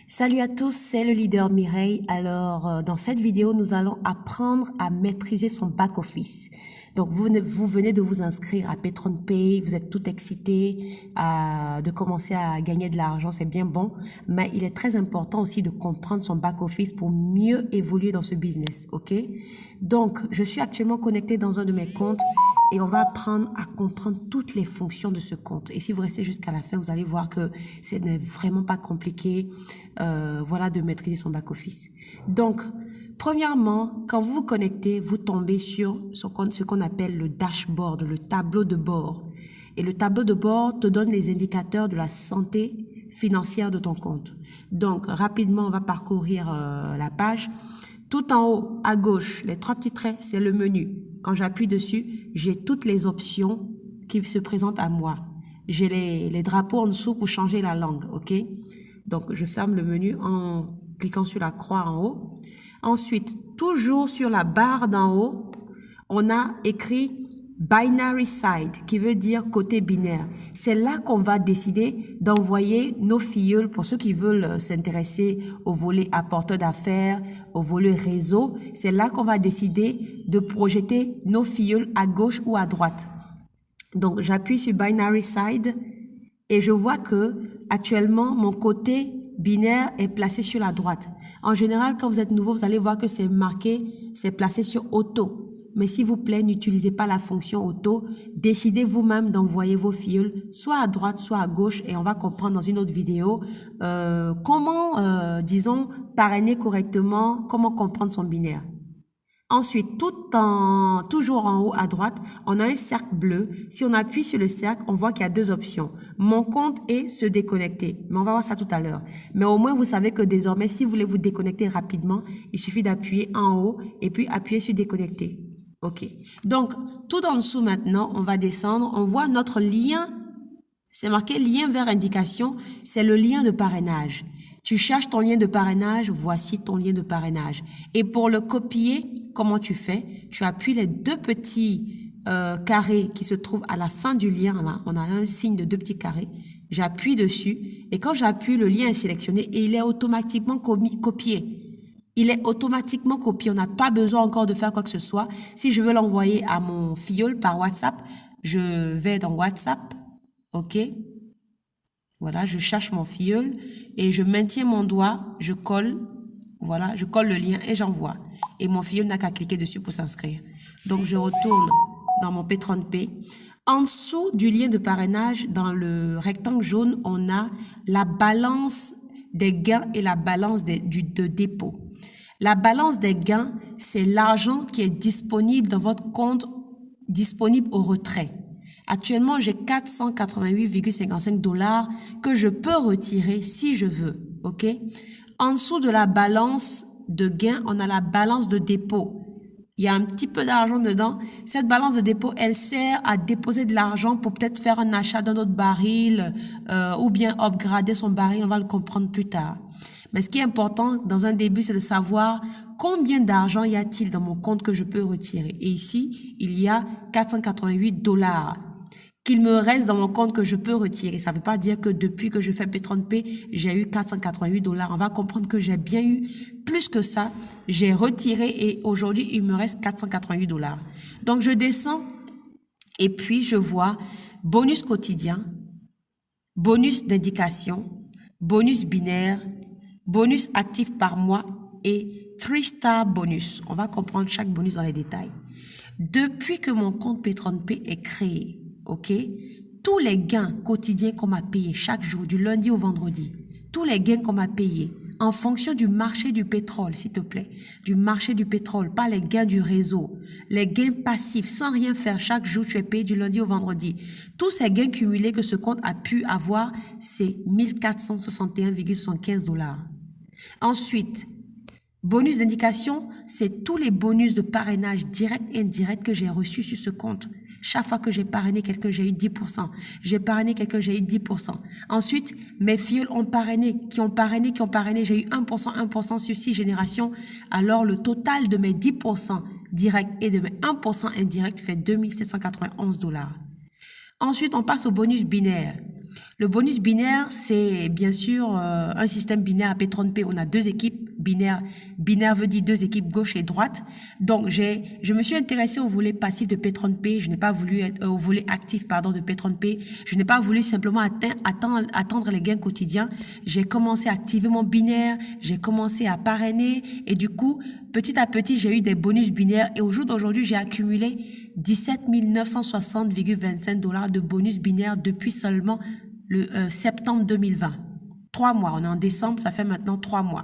Salut à tous, c'est le leader Mireille. Alors, dans cette vidéo, nous allons apprendre à maîtriser son back-office. Donc, vous venez de vous inscrire à PatronPay, vous êtes tout excité de commencer à gagner de l'argent, c'est bien bon. Mais il est très important aussi de comprendre son back-office pour mieux évoluer dans ce business, ok? Donc, je suis actuellement connectée dans un de mes comptes et on va apprendre à comprendre toutes les fonctions de ce compte. Et si vous restez jusqu'à la fin, vous allez voir que ce n'est vraiment pas compliqué, voilà, de maîtriser son back-office. Donc, premièrement, quand vous vous connectez, vous tombez sur ce qu'on appelle le dashboard, le tableau de bord. Et le tableau de bord te donne les indicateurs de la santé financière de ton compte. Donc, rapidement, on va parcourir la page. Tout en haut, à gauche, les trois petits traits, c'est le menu. Quand j'appuie dessus, j'ai toutes les options qui se présentent à moi. J'ai les drapeaux en dessous pour changer la langue, ok? Donc, je ferme le menu en cliquant sur la croix en haut. Ensuite, toujours sur la barre d'en haut, on a écrit Binary Side, qui veut dire côté binaire. C'est là qu'on va décider d'envoyer nos filleuls, pour ceux qui veulent s'intéresser au volet apporteur d'affaires, au volet réseau. C'est là qu'on va décider de projeter nos filleuls à gauche ou à droite. Donc, j'appuie sur Binary Side et je vois que actuellement, mon côté binaire est placé sur la droite. En général, quand vous êtes nouveau, vous allez voir que c'est marqué, c'est placé sur Auto. Mais s'il vous plaît, n'utilisez pas la fonction auto. Décidez vous-même d'envoyer vos filleuls soit à droite, soit à gauche. Et on va comprendre dans une autre vidéo comment, disons, parrainer correctement, comment comprendre son binaire. Ensuite, toujours en haut à droite, on a un cercle bleu. Si on appuie sur le cercle, on voit qu'il y a deux options. Mon compte et se déconnecter. Mais on va voir ça tout à l'heure. Mais au moins, vous savez que désormais, si vous voulez vous déconnecter rapidement, il suffit d'appuyer en haut et puis appuyer sur déconnecter. Ok. Donc, tout en dessous maintenant, on va descendre. On voit notre lien. C'est marqué lien vers indication. C'est le lien de parrainage. Tu cherches ton lien de parrainage. Voici ton lien de parrainage. Et pour le copier, comment tu fais? Tu appuies les deux petits carrés qui se trouvent à la fin du lien. Là, on a un signe de deux petits carrés. J'appuie dessus. Et quand j'appuie, le lien est sélectionné et il est automatiquement copié. Il est automatiquement copié. On n'a pas besoin encore de faire quoi que ce soit. Si je veux l'envoyer à mon filleul par WhatsApp, je vais dans WhatsApp. OK? Voilà, je cherche mon filleul et je maintiens mon doigt, je colle. Voilà, je colle le lien et j'envoie. Et mon filleul n'a qu'à cliquer dessus pour s'inscrire. Donc, je retourne dans mon PatronPay. En dessous du lien de parrainage, dans le rectangle jaune, on a la balance des gains et la balance de dépôt. La balance des gains, c'est l'argent qui est disponible dans votre compte, disponible au retrait. Actuellement, j'ai 488,55 $ que je peux retirer si je veux, ok? En dessous de la balance de gains, on a la balance de dépôt. Il y a un petit peu d'argent dedans. Cette balance de dépôt, elle sert à déposer de l'argent pour peut-être faire un achat d'un autre baril ou bien upgrader son baril. On va le comprendre plus tard. Mais ce qui est important dans un début, c'est de savoir combien d'argent y a-t-il dans mon compte que je peux retirer. Et ici, il y a 488 $ qu'il me reste dans mon compte que je peux retirer. Ça ne veut pas dire que depuis que je fais PatronPay, j'ai eu 488 $. On va comprendre que j'ai bien eu plus que ça. J'ai retiré et aujourd'hui, il me reste 488 $. Donc, je descends et puis je vois bonus quotidien, bonus d'indication, bonus binaire, bonus actif par mois et 3-star bonus. On va comprendre chaque bonus dans les détails. Depuis que mon compte PatronPay est créé, ok, tous les gains quotidiens qu'on m'a payés chaque jour, du lundi au vendredi, tous les gains qu'on m'a payés en fonction du marché du pétrole, s'il te plaît, du marché du pétrole, pas les gains du réseau, les gains passifs, sans rien faire, chaque jour tu es payé du lundi au vendredi. Tous ces gains cumulés que ce compte a pu avoir, c'est 1461,75 $. Ensuite, bonus d'indication, c'est tous les bonus de parrainage direct et indirect que j'ai reçus sur ce compte. Chaque fois que j'ai parrainé quelqu'un, j'ai eu 10%. J'ai parrainé quelqu'un, j'ai eu 10%. Ensuite, mes filles ont parrainé, qui ont parrainé. J'ai eu 1%, 1% sur 6 générations. Alors, le total de mes 10% directs et de mes 1% indirects fait 2791 $. Ensuite, on passe au bonus binaire. Le bonus binaire, c'est bien sûr un système binaire à P30P. On a deux équipes binaires. Binaire veut dire deux équipes gauche et droite. Donc, je me suis intéressée au volet passif de P30P. Je n'ai pas voulu être au volet actif, pardon, de P30P. Je n'ai pas voulu simplement attendre les gains quotidiens. J'ai commencé à activer mon binaire. J'ai commencé à parrainer. Et du coup, petit à petit, j'ai eu des bonus binaires. Et au jour d'aujourd'hui, j'ai accumulé 17 960,25 $ de bonus binaires depuis seulement le septembre 2020. 3 mois, on est en décembre, ça fait maintenant 3 mois.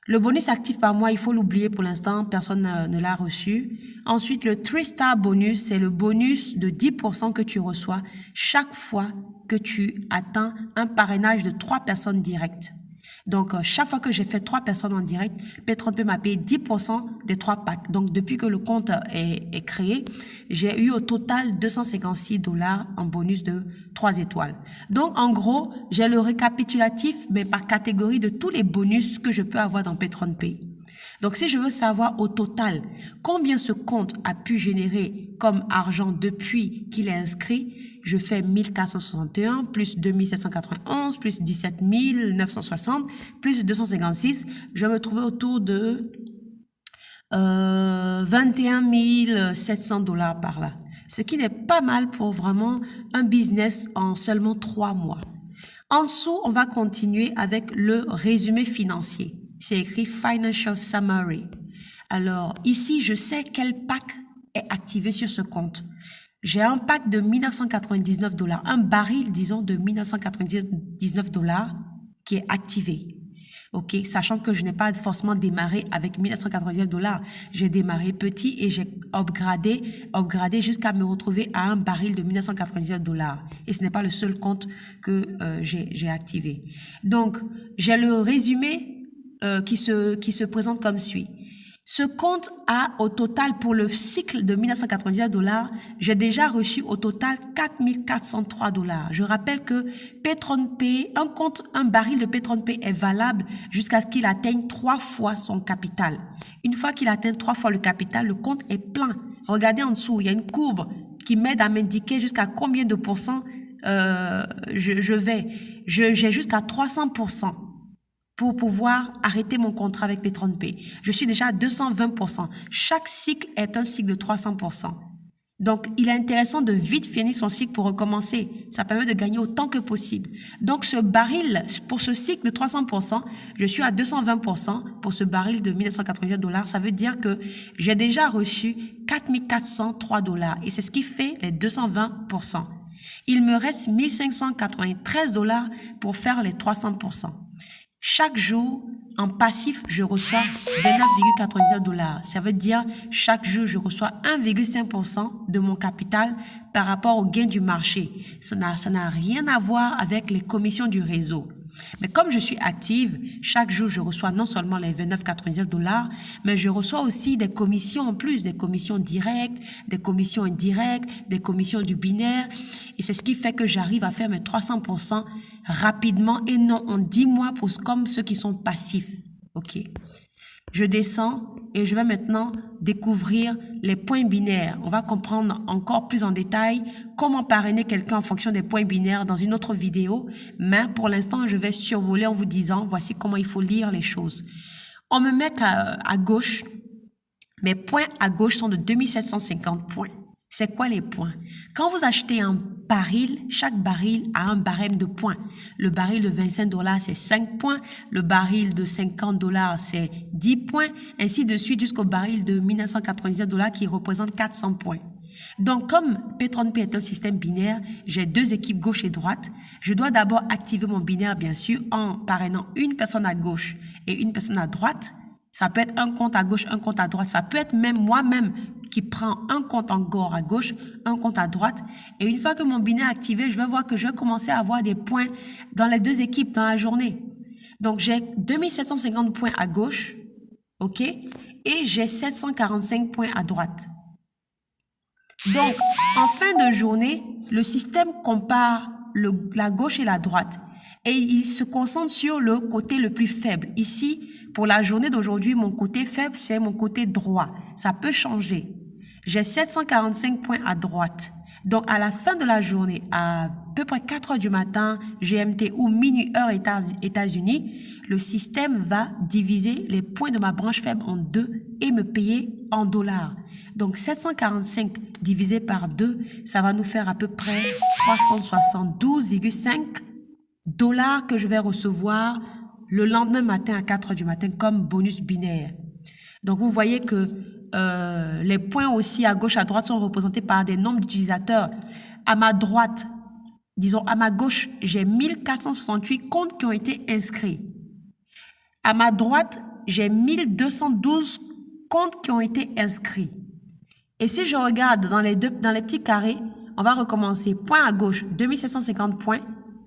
Le bonus actif par mois, il faut l'oublier pour l'instant, personne ne l'a reçu. Ensuite, le 3-star bonus, c'est le bonus de 10% que tu reçois chaque fois que tu atteins un parrainage de 3 personnes directes. Donc, chaque fois que j'ai fait 3 personnes en direct, P30P m'a payé 10% des 3 packs. Donc, depuis que le compte est créé, j'ai eu au total 256 $ en bonus de 3 étoiles. Donc, en gros, j'ai le récapitulatif, mais par catégorie de tous les bonus que je peux avoir dans P30P. Donc, si je veux savoir au total combien ce compte a pu générer comme argent depuis qu'il est inscrit, je fais 1461 plus 2791 plus 17 960 plus 256. Je vais me trouver autour de 21 700 $ par là. Ce qui n'est pas mal pour vraiment un business en seulement 3 mois. En dessous, on va continuer avec le résumé financier. C'est écrit Financial Summary. Alors, ici, je sais quel pack est activé sur ce compte. J'ai un pack de 1999 $, un baril, disons, de 1999 $ qui est activé. Ok, sachant que je n'ai pas forcément démarré avec 1999 $. J'ai démarré petit et j'ai upgradé jusqu'à me retrouver à un baril de 1999 $. Et ce n'est pas le seul compte que j'ai activé. Donc, j'ai le résumé qui se présente comme suit. Ce compte a au total pour le cycle de 1999 $, j'ai déjà reçu au total 4403 $. Je rappelle que P30P, un baril de P30P est valable jusqu'à ce qu'il atteigne 3 fois son capital. Une fois qu'il atteint 3 fois le capital, le compte est plein. Regardez en dessous, il y a une courbe qui m'aide à m'indiquer jusqu'à combien de pourcents j'ai jusqu'à 300% pour pouvoir arrêter mon contrat avec P30P. Je suis déjà à 220%. Chaque cycle est un cycle de 300%. Donc, il est intéressant de vite finir son cycle pour recommencer. Ça permet de gagner autant que possible. Donc, ce baril, pour ce cycle de 300%, je suis à 220% pour ce baril de 1999 $. Ça veut dire que j'ai déjà reçu 4403 $. Et c'est ce qui fait les 220%. Il me reste 1593 $ pour faire les 300%. Chaque jour, en passif, je reçois 29,99 $. Ça veut dire chaque jour, je reçois 1,5% de mon capital par rapport au gain du marché. Ça n'a rien à voir avec les commissions du réseau. Mais comme je suis active, chaque jour, je reçois non seulement les 29,99 $, mais je reçois aussi des commissions en plus, des commissions directes, des commissions indirectes, des commissions du binaire. Et c'est ce qui fait que j'arrive à faire mes 300% rapidement et non en 10 mois comme ceux qui sont passifs. OK. Je descends et je vais maintenant découvrir les points binaires. On va comprendre encore plus en détail comment parrainer quelqu'un en fonction des points binaires dans une autre vidéo. Mais pour l'instant, je vais survoler en vous disant, voici comment il faut lire les choses. On me met à gauche. Mes points à gauche sont de 2750 points. C'est quoi les points? Quand vous achetez un baril, chaque baril a un barème de points. Le baril de 25 $, c'est 5 points. Le baril de 50 $, c'est 10 points. Ainsi de suite jusqu'au baril de 1999 $ qui représente 400 points. Donc, comme P30P est un système binaire, j'ai deux équipes gauche et droite. Je dois d'abord activer mon binaire, bien sûr, en parrainant une personne à gauche et une personne à droite. Ça peut être un compte à gauche, un compte à droite. Ça peut être même moi-même qui prend un compte encore à gauche, un compte à droite. Et une fois que mon binaire est activé, je vais voir que je vais commencer à avoir des points dans les deux équipes dans la journée. Donc, j'ai 2750 points à gauche, OK? Et j'ai 745 points à droite. Donc, en fin de journée, le système compare la gauche et la droite. Et il se concentre sur le côté le plus faible. Ici, pour la journée d'aujourd'hui, mon côté faible, c'est mon côté droit. Ça peut changer. J'ai 745 points à droite. Donc, à la fin de la journée, à peu près 4 heures du matin, GMT ou minuit heure États-Unis, le système va diviser les points de ma branche faible en 2 et me payer en dollars. Donc 745 divisé par 2, ça va nous faire à peu près 372,5 dollars que je vais recevoir le lendemain matin à 4 heures du matin comme bonus binaire. Donc vous voyez que les points aussi à gauche, à droite sont représentés par des nombres d'utilisateurs. À ma droite, disons à ma gauche, j'ai 1468 comptes qui ont été inscrits. À ma droite, j'ai 1212 comptes qui ont été inscrits. Et si je regarde dans les petits carrés, on va recommencer. Point à gauche, 2750 points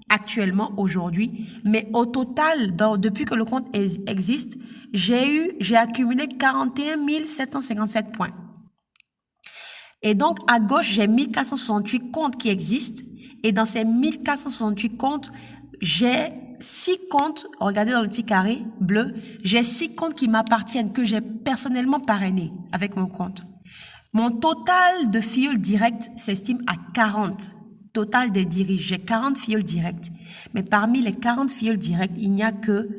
actuellement, aujourd'hui. Mais au total, depuis que le compte existe, j'ai accumulé 41 757 points. Et donc, à gauche, j'ai 1468 comptes qui existent. Et dans ces 1468 comptes, j'ai 6 comptes, regardez dans le petit carré bleu, j'ai 6 comptes qui m'appartiennent, que j'ai personnellement parrainés avec mon compte. Mon total de filleuls directs s'estime à 40. Total des diriges, j'ai 40 filleuls directs. Mais parmi les 40 filleuls directs, il n'y a que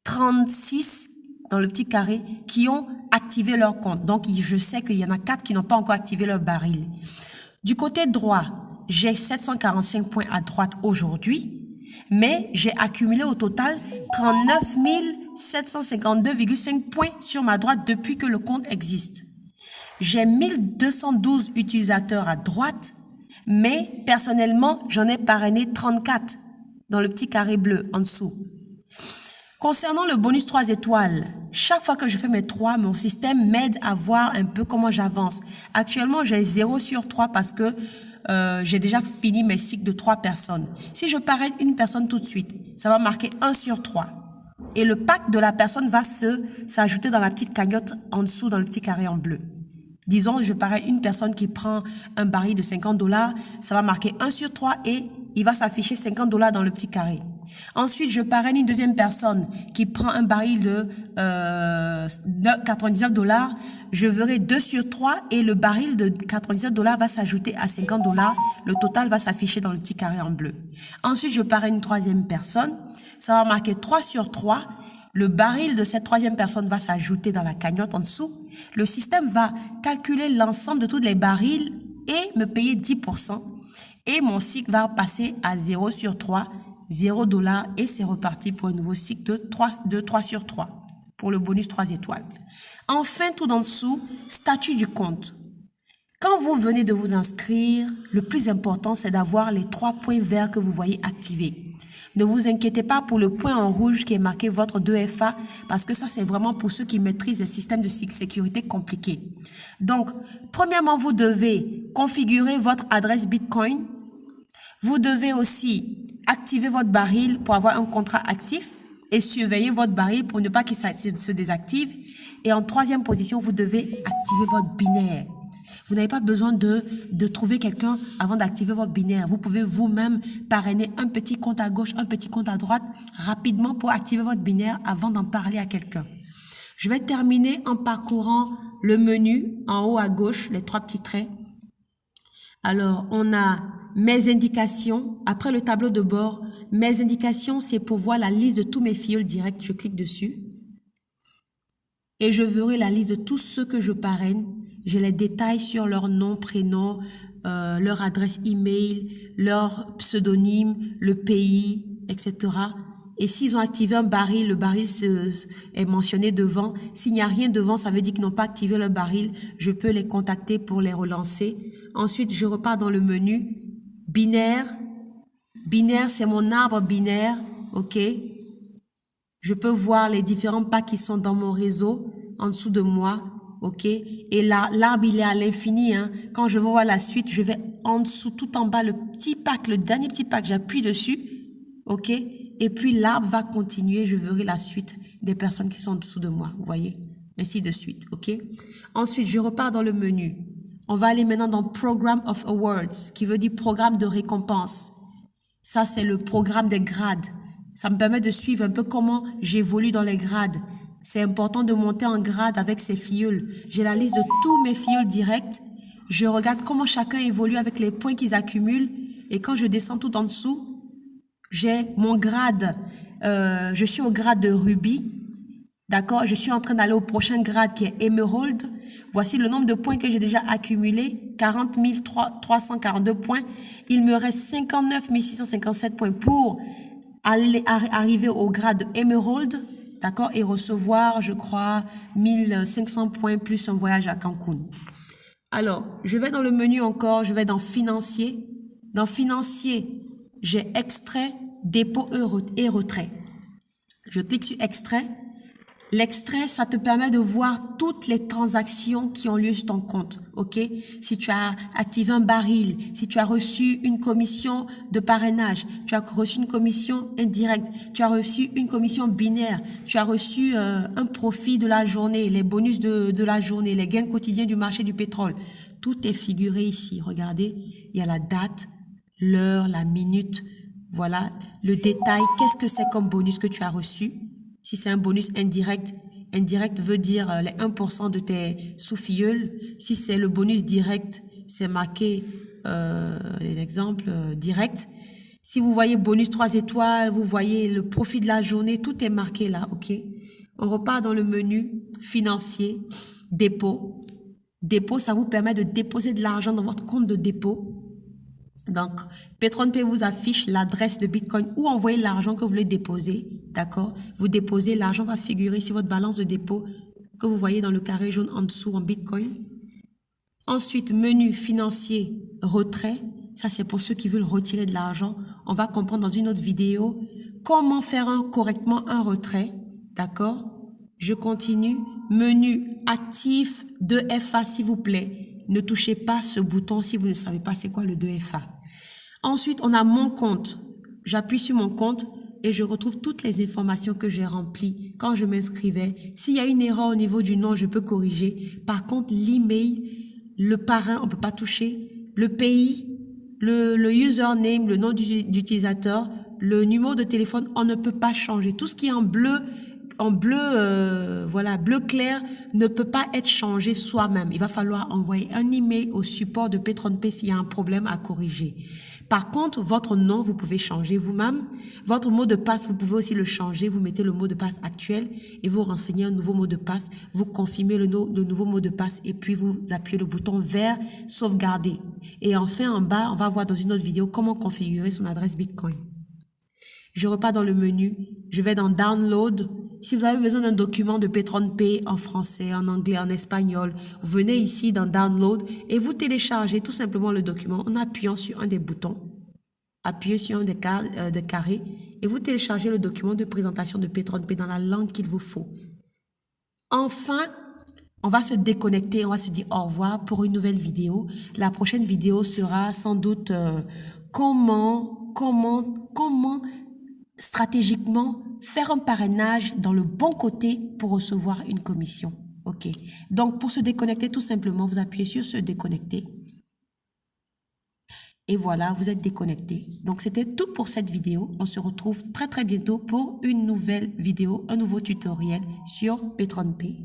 36 dans le petit carré qui ont activé leur compte. Donc, je sais qu'il y en a 4 qui n'ont pas encore activé leur baril. Du côté droit, j'ai 745 points à droite aujourd'hui, mais j'ai accumulé au total 39 752,5 points sur ma droite depuis que le compte existe. J'ai 1212 utilisateurs à droite, mais personnellement, j'en ai parrainé 34 dans le petit carré bleu en dessous. Concernant le bonus 3 étoiles, chaque fois que je fais mes 3, mon système m'aide à voir un peu comment j'avance. Actuellement, j'ai 0 sur 3 parce que j'ai déjà fini mes cycles de 3 personnes. Si je parraine une personne tout de suite, ça va marquer 1 sur 3. Et le pack de la personne va s'ajouter dans la petite cagnotte en dessous, dans le petit carré en bleu. Disons, je parraine une personne qui prend un baril de 50 $, ça va marquer 1 sur 3 et il va s'afficher 50 $ dans le petit carré. Ensuite, je parraine une deuxième personne qui prend un baril de 99 $, je verrai 2 sur 3 et le baril de 99 $ va s'ajouter à 50 $. Le total va s'afficher dans le petit carré en bleu. Ensuite, je parraine une troisième personne, ça va marquer 3 sur 3. Le baril de cette troisième personne va s'ajouter dans la cagnotte en dessous. Le système va calculer l'ensemble de tous les barils et me payer 10%. Et mon cycle va passer à 0 sur 3, 0 $ et c'est reparti pour un nouveau cycle de 3 sur 3 pour le bonus 3 étoiles. Enfin, tout en dessous, statut du compte. Quand vous venez de vous inscrire, le plus important, c'est d'avoir les 3 points verts que vous voyez activés. Ne vous inquiétez pas pour le point en rouge qui est marqué votre 2FA parce que ça, c'est vraiment pour ceux qui maîtrisent les systèmes de sécurité compliqués. Donc, premièrement, vous devez configurer votre adresse Bitcoin. Vous devez aussi activer votre baril pour avoir un contrat actif et surveiller votre baril pour ne pas qu'il se désactive. Et en troisième position, vous devez activer votre binaire. Vous n'avez pas besoin de trouver quelqu'un avant d'activer votre binaire. Vous pouvez vous-même parrainer un petit compte à gauche, un petit compte à droite rapidement pour activer votre binaire avant d'en parler à quelqu'un. Je vais terminer en parcourant le menu en haut à gauche, les 3 petits traits. Alors, on a mes indications. Après le tableau de bord, mes indications, c'est pour voir la liste de tous mes filleuls directs. Je clique dessus. Et je verrai la liste de tous ceux que je parraine. J'ai les détails sur leur nom, prénom, leur adresse email, leur pseudonyme, le pays, etc. Et s'ils ont activé un baril, le baril est mentionné devant. S'il n'y a rien devant, ça veut dire qu'ils n'ont pas activé le baril. Je peux les contacter pour les relancer. Ensuite, je repars dans le menu binaire. Binaire, c'est mon arbre binaire. OK. Je peux voir les différents packs qui sont dans mon réseau, en dessous de moi. OK. Et là, l'arbre, il est à l'infini. Hein. Quand je veux voir la suite, je vais en dessous, tout en bas, le petit pack, le dernier petit pack, j'appuie dessus. OK. Et puis, l'arbre va continuer. Je verrai la suite des personnes qui sont en dessous de moi. Vous voyez? Ainsi de suite. OK. Ensuite, je repars dans le menu. On va aller maintenant dans Program of Awards, qui veut dire programme de récompense. Ça, c'est le programme des grades. Ça me permet de suivre un peu comment j'évolue dans les grades. C'est important de monter en grade avec ces filleuls. J'ai la liste de tous mes filleuls directs. Je regarde comment chacun évolue avec les points qu'ils accumulent. Et quand je descends tout en dessous, j'ai mon grade. Je suis au grade de Ruby. D'accord? Je suis en train d'aller au prochain grade qui est Emerald. Voici le nombre de points que j'ai déjà accumulé. 40 342 points. Il me reste 59 657 points pour arriver au grade Emerald. D'accord? Et recevoir, je crois, 1500 points plus un voyage à Cancun. Alors, je vais dans le menu encore. Je vais dans Financier. Dans Financier, j'ai Extrait, Dépôt et Retrait. Je clique sur Extrait. L'extrait, ça te permet de voir toutes les transactions qui ont lieu sur ton compte, ok? Si tu as activé un baril, si tu as reçu une commission de parrainage, tu as reçu une commission indirecte, tu as reçu une commission binaire, tu as reçu un profit de la journée, les bonus de la journée, les gains quotidiens du marché du pétrole. Tout est figuré ici. Regardez, il y a la date, l'heure, la minute, voilà, le détail. Qu'est-ce que c'est comme bonus que tu as reçu? Si c'est un bonus indirect, indirect veut dire les 1% de tes sous-filleuls. Si c'est le bonus direct, c'est marqué l'exemple direct. Si vous voyez bonus 3 étoiles, vous voyez le profit de la journée, tout est marqué là, ok? On repart dans le menu financier, dépôt. Dépôt, ça vous permet de déposer de l'argent dans votre compte de dépôt. Donc, PetronPay vous affiche l'adresse de Bitcoin où envoyer l'argent que vous voulez déposer, d'accord? Vous déposez, l'argent va figurer sur votre balance de dépôt que vous voyez dans le carré jaune en dessous en Bitcoin. Ensuite, menu financier, retrait. Ça, c'est pour ceux qui veulent retirer de l'argent. On va comprendre dans une autre vidéo comment faire correctement un retrait, d'accord? Je continue. Menu actif 2FA, s'il vous plaît. Ne touchez pas ce bouton si vous ne savez pas c'est quoi le 2FA. Ensuite, on a mon compte. J'appuie sur mon compte et je retrouve toutes les informations que j'ai remplies quand je m'inscrivais. S'il y a une erreur au niveau du nom, je peux corriger. Par contre, l'email, le parrain, on ne peut pas toucher. Le pays, le username, le nom d'utilisateur, le numéro de téléphone, on ne peut pas changer. Tout ce qui est en bleu, voilà, bleu clair, ne peut pas être changé soi-même. Il va falloir envoyer un email au support de PetronPay s'il y a un problème à corriger. Par contre, votre nom, vous pouvez changer vous-même. Votre mot de passe, vous pouvez aussi le changer. Vous mettez le mot de passe actuel et vous renseignez un nouveau mot de passe. Vous confirmez le nouveau mot de passe et puis vous appuyez le bouton vert sauvegarder. Et enfin, en bas, on va voir dans une autre vidéo comment configurer son adresse Bitcoin. Je repars dans le menu, je vais dans Download. Si vous avez besoin d'un document de PetronPay en français, en anglais, en espagnol, vous venez ici dans Download et vous téléchargez tout simplement le document en appuyant sur un des boutons. Appuyez sur un des carrés et vous téléchargez le document de présentation de PetronPay dans la langue qu'il vous faut. Enfin, on va se déconnecter, on va se dire au revoir pour une nouvelle vidéo. La prochaine vidéo sera sans doute comment stratégiquement faire un parrainage dans le bon côté pour recevoir une commission. Ok. Donc, pour se déconnecter, tout simplement, vous appuyez sur se déconnecter. Et voilà, vous êtes déconnecté. Donc, c'était tout pour cette vidéo. On se retrouve très, très bientôt pour une nouvelle vidéo, un nouveau tutoriel sur PetronPay.